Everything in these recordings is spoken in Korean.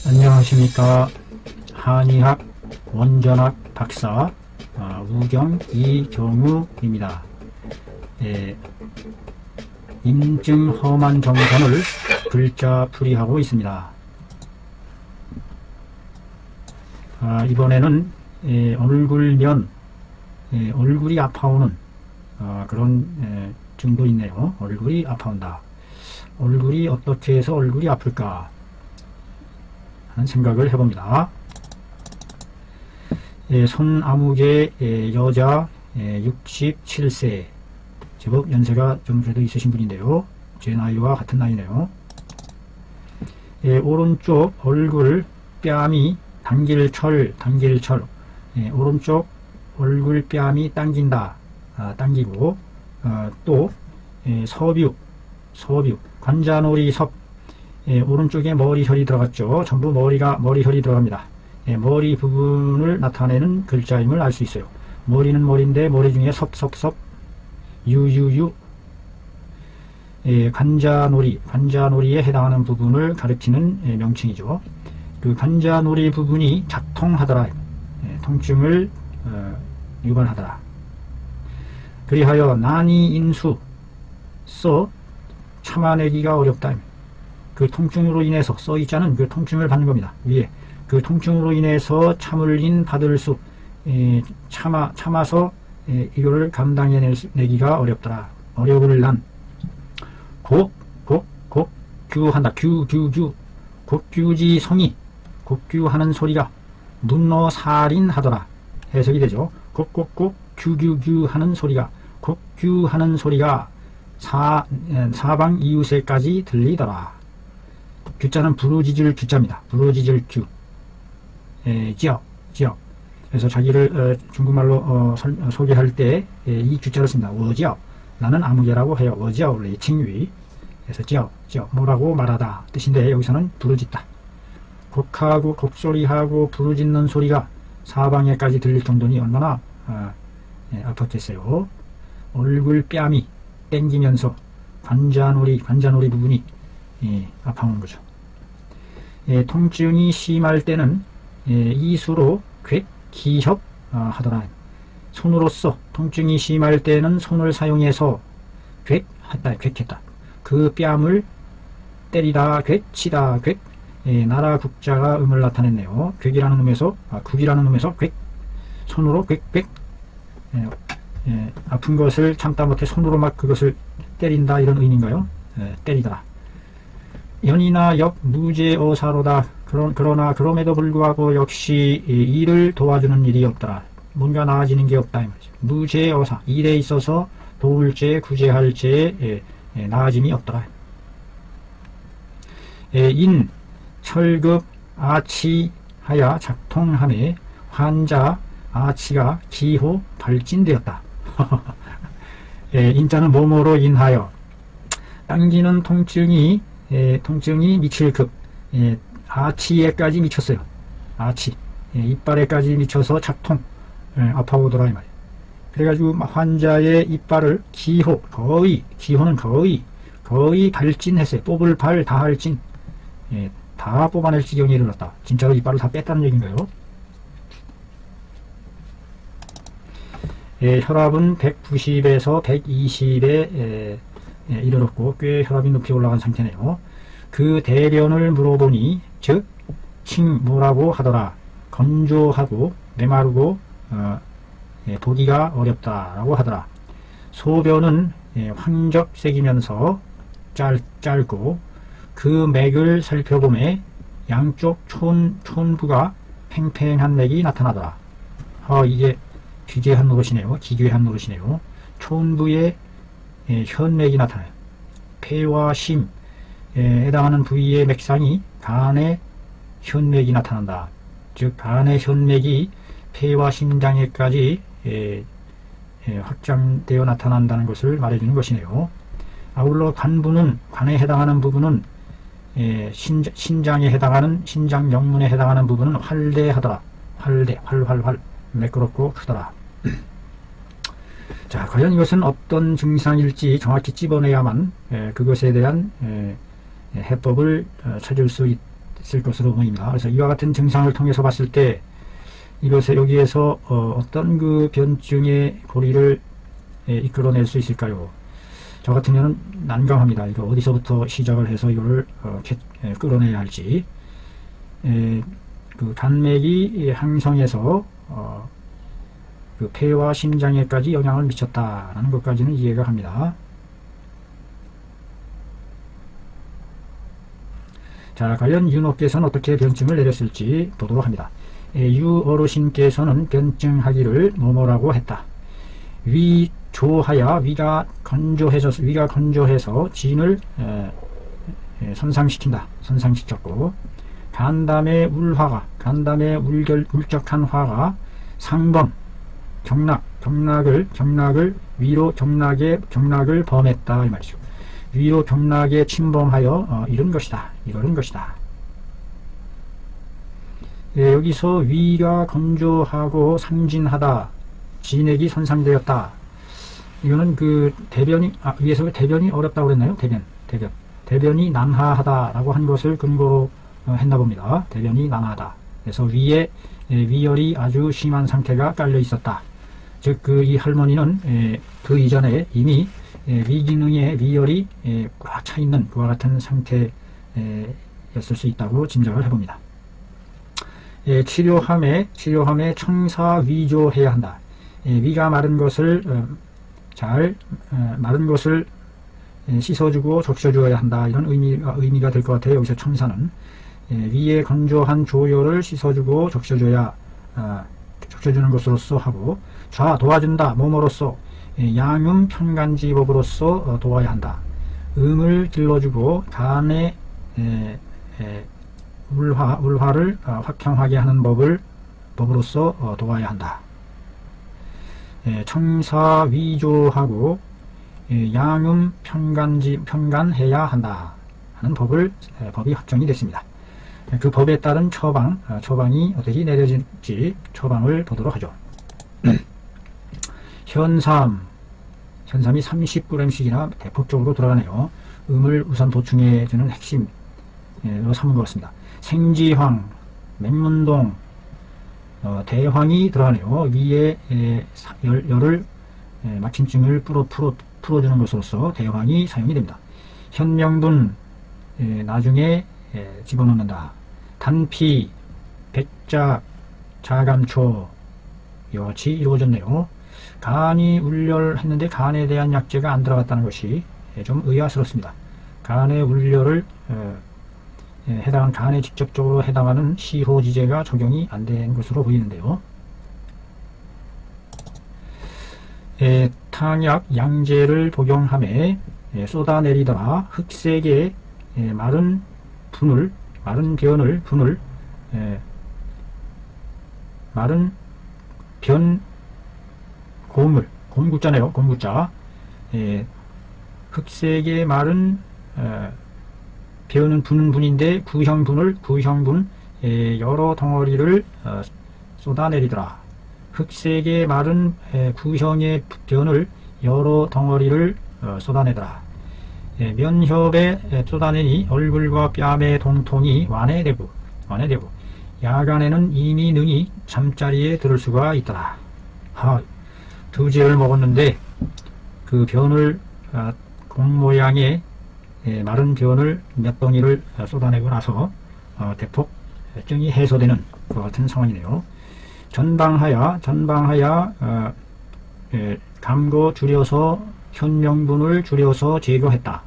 안녕하십니까. 한의학 원전학 박사 우경 이경우입니다. 인증 험한 정선을 글자 풀이하고 있습니다. 이번에는 얼굴면 얼굴이 아파오는 그런 증도 있네요. 얼굴이 아파온다. 얼굴이 어떻게 해서 얼굴이 아플까 하는 생각을 해봅니다. 손아무개 여자 67세 제법 연세가 좀 그래도 있으신 분인데요. 제 나이와 같은 나이네요. 오른쪽 얼굴 뺨이 당길철 오른쪽 얼굴 뺨이 당긴다. 당기고 또 서뷰 관자놀이섭 오른쪽에 머리혈이 들어갔죠. 전부 머리혈이 들어갑니다. 머리 부분을 나타내는 글자임을 알 수 있어요. 머리는 머리인데 머리 중에 섭 유유유 관자놀이에 해당하는 부분을 가리키는 명칭이죠. 그 관자놀이 부분이 작통하더라. 통증을 유발하더라. 그리하여 난이 인수 써 참아내기가 어렵다. 그 통증으로 인해서 써있자는 그 통증을 받는 겁니다. 위에 그 통증으로 인해서 참을린 받을 수 참아서 이거를 감당해내기가 어렵더라. 어려울 난 곡규한다. 곡규지 성이 곡규하는 소리가 문어살인하더라. 해석이 되죠. 규 하는 소리가 곡규하는 소리가 사방 이웃에까지 들리더라. 규자는 부르짖을 규자입니다. 부르짖을 규. 지역. 그래서 자기를 중국말로 소개할 때 이 규자를 씁니다. 워지ao. 나는 아무개라고 해요. 워지ao 칭위. 그래서 지역. 뭐라고 말하다 뜻인데 여기서는 부르짖다. 곡하고 곡소리하고 부르짖는 소리가 사방에까지 들릴 정도니 얼마나 아팠겠어요. 얼굴 뺨이 땡기면서 관자놀이 부분이 아파오는 거죠. 통증이 심할 때는 이수로 기협 하더라. 손으로써 통증이 심할 때는 손을 사용해서 괵했다. 그 뺨을 때리다, 치다, 나라 국자가 음을 나타냈네요. 괵이라는 음에서 국이라는 음에서 손으로 아픈 것을 참다 못해 손으로 막 그것을 때린다 이런 의미인가요? 때리더라. 연이나 역 무죄어사로다. 그러나 그럼에도 불구하고 역시 일을 도와주는 일이 없더라. 뭔가 나아지는 게 없다 이 말이죠. 무죄어사 일에 있어서 도울 죄 구제할 죄에 나아짐이 없더라. 인 철급 아치하야 작통함에 환자 아치가 기호 발진되었다. 인자는 뭐뭐로 인하여 당기는 통증이 미칠 급 아치에까지 미쳤어요. 아치 이빨에까지 미쳐서 작통 아파오더라 이 말이에요. 그래가지고 환자의 이빨을 기호는 거의 발진했어요. 뽑을 발 다 할진 다 뽑아낼 지경에 이르렀다. 진짜로 이빨을 다 뺐다는 얘기인가요? 혈압은 190에서 120에 이르렀고 꽤 혈압이 높이 올라간 상태네요. 그 대변을 물어보니 즉 뭐라고 하더라. 건조하고 메마르고 보기가 어렵다라고 하더라. 소변은 황적색이면서 짧고 그 맥을 살펴보매 양쪽 촌부가 팽팽한 맥이 나타나더라. 이게 기괴한 노릇이네요. 촌부에 현맥이 나타나요. 폐와 심에 해당하는 부위의 맥상이 간의 현맥이 나타난다. 즉 간의 현맥이 폐와 심장에까지 확장되어 나타난다는 것을 말해주는 것이네요. 아울러 간에 해당하는 부분은 신장에 해당하는 신장 영문에 해당하는 부분은 활대하더라. 활 매끄럽고 크더라. 자, 과연 이것은 어떤 증상일지 정확히 찝어내야만 그것에 대한 해법을 찾을 수 있을 것으로 보입니다. 그래서 이와 같은 증상을 통해서 봤을 때 여기에서 어떤 그 변증의 고리를 이끌어낼 수 있을까요? 저 같은 경우는 난감합니다. 이거 어디서부터 시작을 해서 이걸 끌어내야 할지. 그 간맥이 항성해서 그 폐와 심장에까지 영향을 미쳤다라는 것까지는 이해가 갑니다. 자, 과연 윤호께서는 어떻게 변증을 내렸을지 보도록 합니다. 유 어르신께서는 변증하기를 뭐뭐라고 했다. 위조하여 위가 건조해서 진을 선상시켰고, 간담의 울적한 화가 상범 경락을 위로 경락을 범했다 이 말이죠. 위로 경락에 침범하여 이런 것이다. 여기서 위가 건조하고 상진하다, 진액이 손상되었다. 이거는 그 위에서 대변이 어렵다고 그랬나요? 대변이 난하하다라고 한 것을 근거로 했나 봅니다. 대변이 난하하다. 그래서 위에 위열이 아주 심한 상태가 깔려 있었다. 즉, 이 할머니는 그 이전에 이미 위기능의 위열이 꽉 차 있는 그와 같은 상태였을 수 있다고 짐작을 해봅니다. 치료함에 청사위조해야 한다. 위가 마른 것을 씻어주고 적셔주어야 한다. 이런 의미가 될 것 같아요. 여기서 청사는 위에 건조한 조혈을 씻어주고 적셔주는 것으로서 하고, 도와준다 뭐뭐로서 양음 편간지법으로서 도와야 한다. 음을 길러주고 간의 울화를 확향하게 하는 법으로서 도와야 한다. 청사위조하고 양음 편간해야 한다 하는 법이 확정이 됐습니다. 그 법에 따른 처방이 어떻게 내려질지 처방을 보도록 하죠. 현삼이 30g씩이나 대폭적으로 들어가네요. 음을 우선 보충해주는 핵심으로 삼은 것 같습니다. 생지황, 맹문동, 대황이 들어가네요. 위에 열을 막힘증을 풀어주는 것으로서 대황이 사용이 됩니다. 현명분, 나중에 집어넣는다. 단피, 백작, 자감초, 이와 같이 이루어졌네요. 간이 울렬했는데 간에 대한 약재가 안 들어갔다는 것이 좀 의아스럽습니다. 간의 울렬을 간에 직접적으로 해당하는 시호지제가 적용이 안 된 것으로 보이는데요. 탕약 양제를 복용함에 쏟아내리더라. 흑색의 마른 변 곰구자네요. 곰구자. 흑색의 마른 배우는 분인데 구형분 여러 덩어리를 쏟아내리더라. 흑색의 마른 구형의 변을 여러 덩어리를 쏟아내더라. 면협에 쏟아내니 얼굴과 뺨의 동통이 완해되고 야간에는 이미 능히 잠자리에 들을 수가 있더라. 두 제를 먹었는데 그 변을 공 모양의 마른 변을 몇 덩이를 쏟아내고 나서 대폭 증이 해소되는 그 같은 상황이네요. 전방하야 감고 줄여서 현명분을 줄여서 제거했다.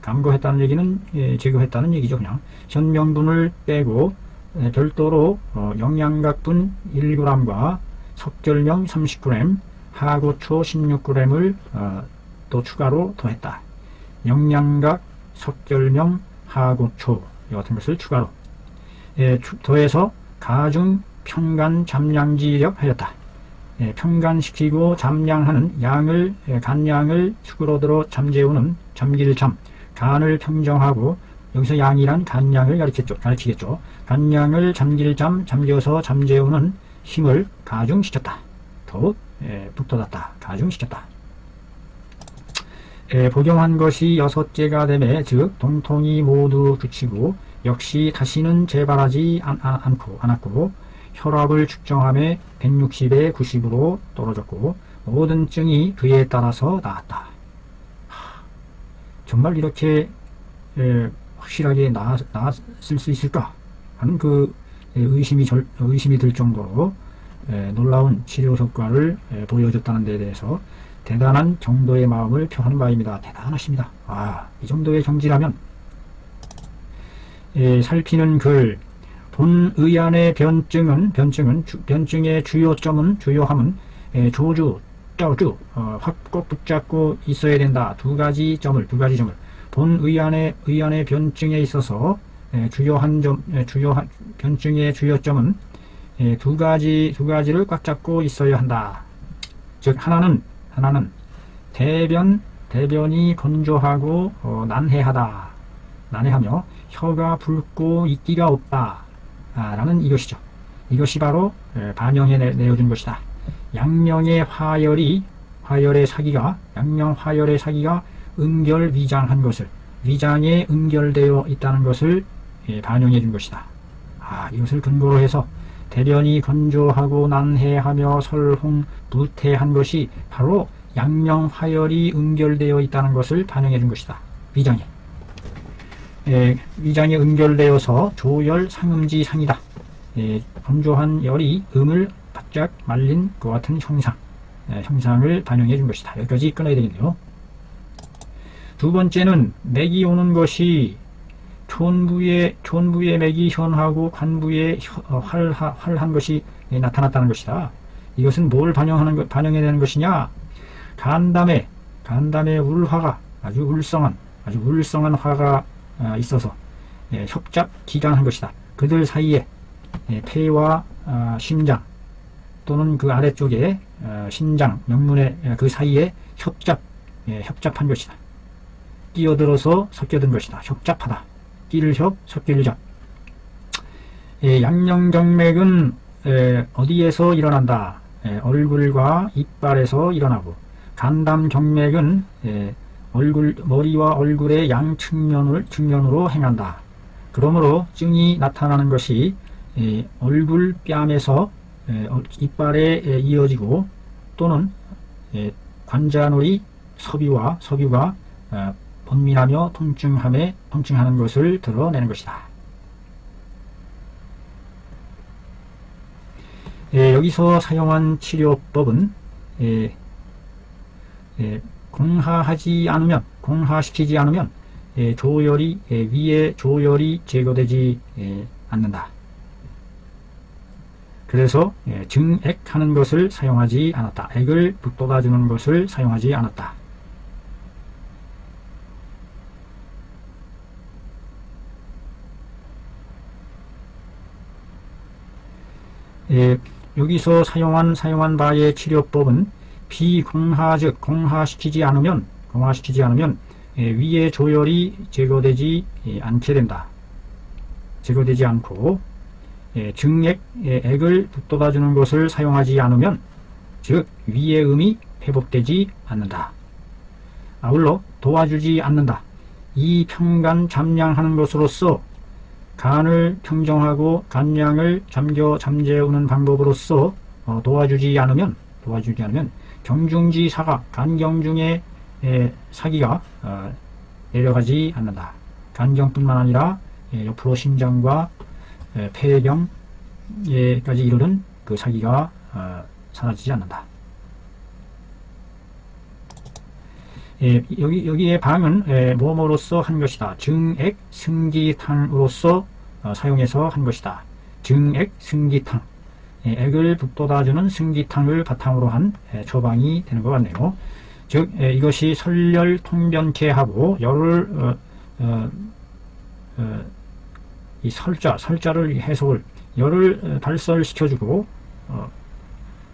감고했다는 얘기는 제거했다는 얘기죠. 그냥 현명분을 빼고 별도로 영양각분 1g과 석결명 30g, 하고초 16g을 또 추가로 더했다. 영양각, 석결명, 하고초 이 같은 것을 추가로 더해서 가중 평간 잠량지력 하였다. 평간시키고 잠량하는 간양을 축으로 들어 잠재우는 잠길잠, 간을 평정하고, 여기서 양이란 간양을 가르치겠죠. 간양을 잠길잠, 잠겨서 잠재우는 힘을 가중시켰다. 더욱 북돋았다. 가중시켰다. 복용한 것이 6제가 되매 즉 동통이 모두 그치고 역시 다시는 재발하지 않았고 혈압을 측정함에 160에 90으로 떨어졌고 모든 증이 그에 따라서 나았다. 정말 이렇게 확실하게 나았을 수 있을까 하는 그 의심이 들 정도로 놀라운 치료 효과를 보여줬다는 데 대해서 대단한 정도의 마음을 표하는 바입니다. 대단하십니다. 이 정도의 정지라면 살피는 글 본의안의 변증의 주요함은 조주, 쩌주 확 붙잡고 있어야 된다. 두 가지 점을 본의안의 변증에 있어서 주요한 변증의 주요점은 두 가지를 꽉 잡고 있어야 한다. 즉 하나는 대변이 건조하고 난해하며 혀가 붉고 이끼가 없다 라는 이것이죠. 이것이 바로 반영해 내어준 것이다. 양명의 화열의 사기가 응결위장한 것을 위장에 응결되어 있다는 것을 반영해 준 것이다. 이것을 근거로 해서 대변이 건조하고 난해하며 설홍무태한 것이 바로 양명화열이 응결되어 있다는 것을 반영해 준 것이다. 위장에 응결되어서 조열 상음지상이다. 건조한 열이 음을 바짝 말린 것 같은 형상을 반영해 준 것이다. 여기까지 끊어야 되겠네요. 두 번째는 맥이 오는 것이 촌부의 맥이 현하고 관부의 활한 것이 나타났다는 것이다. 이것은 뭘 반영해내는 것이냐? 간담에 울화가 아주 울성한 화가 있어서 협잡기강한 것이다. 그들 사이에 폐와 심장 또는 그 아래쪽에 신장 명문의 그 사이에 협잡한 것이다. 끼어들어서 섞여든 것이다. 협잡하다. 끼를 협, 섞일 잡. 양명정맥은 어디에서 일어난다? 얼굴과 이빨에서 일어나고, 간담정맥은 머리와 얼굴의 양 측면으로 행한다. 그러므로 증이 나타나는 것이 얼굴 뺨에서 이빨에 이어지고 또는 관자놀이 서비가 번민하며 통증하는 것을 드러내는 것이다. 여기서 사용한 치료법은 공하시키지 않으면 위에 조열이 제거되지 않는다. 그래서 증액하는 것을 사용하지 않았다. 액을 북돋아주는 것을 사용하지 않았다. 여기서 사용한 바의 치료법은 비공하즉 공하시키지 않으면 위의 조열이 제거되지 않게 된다. 제거되지 않고 액을 북돋아주는 것을 사용하지 않으면 즉 위의 음이 회복되지 않는다. 아울러 도와주지 않는다. 이 평간 잠량하는 것으로서 간을 평정하고 간량을 잠재우는 방법으로서 도와주지 않으면 경중지 사가 간경중의 사기가 내려가지 않는다. 간경뿐만 아니라 옆으로 심장과 폐병에까지 이르는 그 사기가 사라지지 않는다. 여기에 방은 뭐뭐로서 한 것이다. 증액 승기탕으로서 사용해서 한 것이다. 증액 승기탕. 액을 북돋아주는 승기탕을 바탕으로 한 처방이 되는 것 같네요. 즉 이것이 설열 통변케하고 열을 이 설자를 해석을 열을 발설시켜주고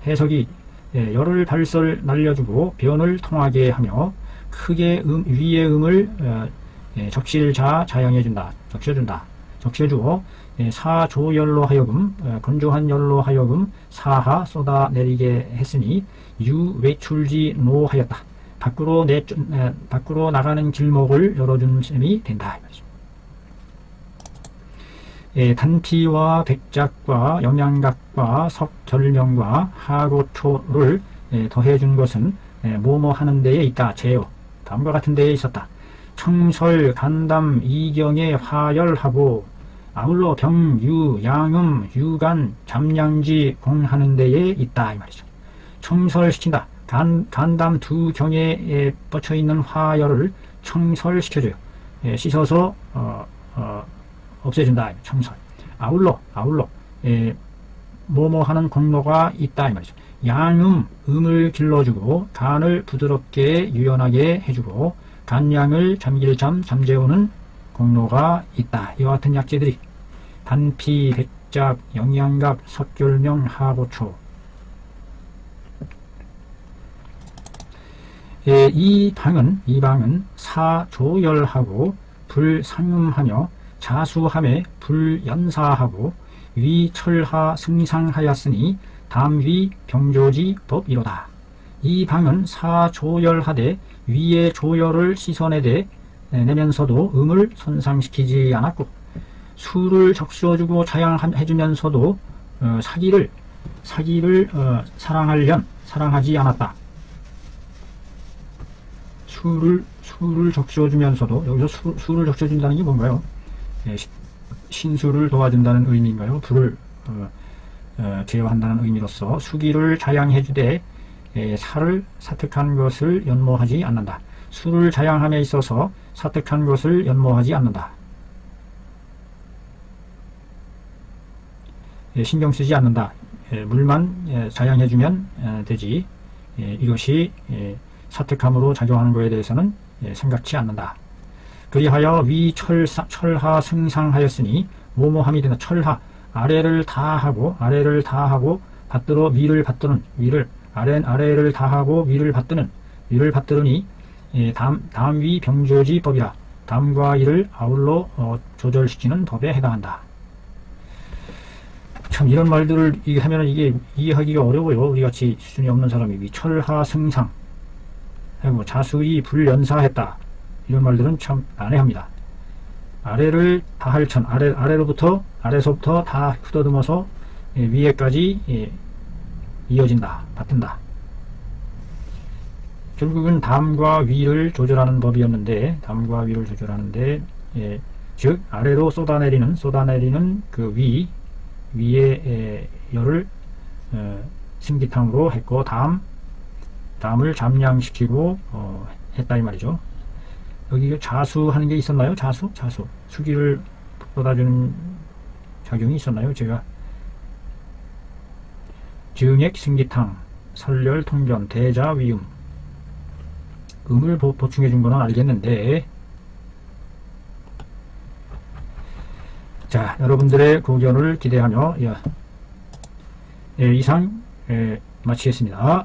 해석이 열을 발설 날려주고 변을 통하게 하며 크게 위의 음을 적셔주어 사조열로 하여금 건조한 열로 하여금 사하 쏟아내리게 했으니 유외출지 노하였다. 밖으로 나가는 길목을 열어준 셈이 된다. 단피와 백작과 영양각과 석절명과 하고초를 더해준 것은 뭐뭐 하는 데에 있다. 제요. 다음과 같은 데에 있었다. 청설, 간담, 이경에 화열하고 아울러 병, 유, 양음, 유간, 잠량지 공하는 데에 있다. 이 말이죠. 청설시킨다. 간담 두 경에 뻗쳐있는 화열을 청설시켜줘요. 씻어서 없애준다. 청설. 아울러 뭐뭐 하는 공로가 있다. 이 말이죠. 양음, 음을 길러주고 간을 부드럽게 유연하게 해주고 간양을 잠길잠 잠재우는 공로가 있다. 이와 같은 약재들이 단피, 백작, 영양각, 석결명, 하고초. 이 방은 사조열하고 불상음하며 자수함에 불연사하고 위철하 승상하였으니 담위 병조지 법이로다. 이 방은 사조열하되 위의 조열을 씻어내되 내면서도 음을 손상시키지 않았고 수를 적셔주고 자양해주면서도 사기를 사랑하지 않았다. 수를 적셔주면서도 여기서 수를 적셔준다는 게 뭔가요? 신수를 도와준다는 의미인가요? 불을 제어한다는 의미로서 수기를 자양해주되 살을 사특한 것을 연모하지 않는다. 수를 자양함에 있어서 사특한 것을 연모하지 않는다. 신경 쓰지 않는다. 물만 자양해주면 되지. 이것이 사특함으로 작용하는 것에 대해서는 생각지 않는다. 그리하여 위철하 승상하였으니 모모함이 된다. 철하 아래를 다하고 받들어 위를 받드는 위를 아래를 다하고 위를 받드느니 담위 병조지 법이라. 담과 이를 아울러 조절시키는 법에 해당한다. 참 이런 말들을 하면 이게 이해하기가 어려워요. 우리같이 수준이 없는 사람이 위철하 승상 하고 자수이 불연사했다. 이런 말들은 참 난해합니다. 아래를 다할 천, 아래서부터 다 휘어듬어서 위에까지 이어진다, 받든다. 결국은 담과 위를 조절하는 법이었는데, 즉 아래로 쏟아내리는 그 위의 열을 승기탕으로 했고 담을 잠량시키고 했다 이 말이죠. 여기 자수하는 게 있었나요? 자수? 수기를 쏟아주는 작용이 있었나요? 제가 증액, 승기탕, 설열, 통견, 대자, 위음 음을 보충해 준 거는 알겠는데 자, 여러분들의 고견을 기대하며 이상 마치겠습니다.